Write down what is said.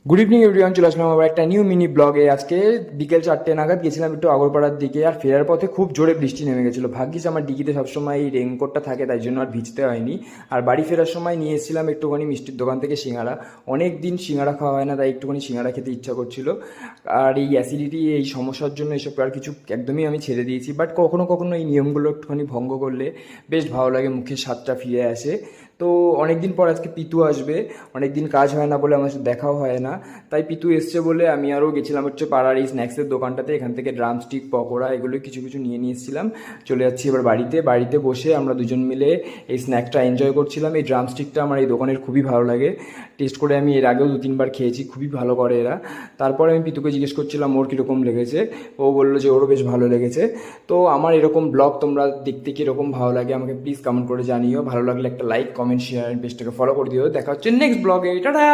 Good evening everyone, চলে আসলাম আবার একটা নিউ মিনি ব্লগে। আজকে বিকেল 4টে নাগাদ গেছিলাম একটু আগরপাড়ার দিকে, আর ফেরার পথে খুব জোরে বৃষ্টি নেমে গেছিলো। ভাগ্যিস আমার ডিকিতে সবসময় এই রেইনকোটটা থাকে, তাই জন্য আর ভিজতে হয়নি। আর বাড়ি ফেরার সময় নিয়ে এসেছিলাম একটুখানি মিষ্টির দোকান থেকে সিঙ্গাড়া। অনেক দিন সিঙ্গাড়া খাওয়া হয় না, তাই একটুখানি সিঙ্গাড়া খেতে ইচ্ছা করছিল। আর এই অ্যাসিডিটি, এই সমস্যার জন্য এসব আর কিছু একদমই আমি ছেড়ে দিয়েছি। বাট কখনো কখনো এই নিয়মগুলো একটুখানি ভঙ্গ করলে বেশ ভালো লাগে, মুখের স্বাদটা ফিরে আসে। তো অনেকদিন পর আজকে পিতু আসবে। অনেকদিন কাজ হয় না বলে আমার সাথে দেখাও হয় না, তাই পিতু এসছে বলে আমি আরও গেছিলাম হচ্ছে পাড়ার এই স্ন্যাক্সের দোকানটাতে। এখান থেকে ড্রামস্টিক, পকোড়া এগুলো কিছু কিছু নিয়ে এসেছিলাম। চলে যাচ্ছি এবার বাড়িতে। বাড়িতে বসে আমরা দুজন মিলে এই স্ন্যাকটা এনজয় করছিলাম। এই ড্রামস্টিকটা আমার এই দোকানের খুবই ভালো লাগে। টেস্ট করে আমি এর আগেও 2-3 বার খেয়েছি, খুবই ভালো করে এরা। তারপরে আমি পিতুকে জিজ্ঞেস করছিলাম ওর কীরকম লেগেছে। ও বললো যে ওরও বেশ ভালো লেগেছে। তো আমার এরকম ব্লগ তোমরা দেখতে কীরকম ভালো লাগে আমাকে প্লিজ কমেন্ট করে জানিও। ভালো লাগলে একটা লাইক, কমেন্ট, শেয়ার, পেজটাকে ফলো করে দিও। দেখা হচ্ছে নেক্সট ব্লগে। টাটা।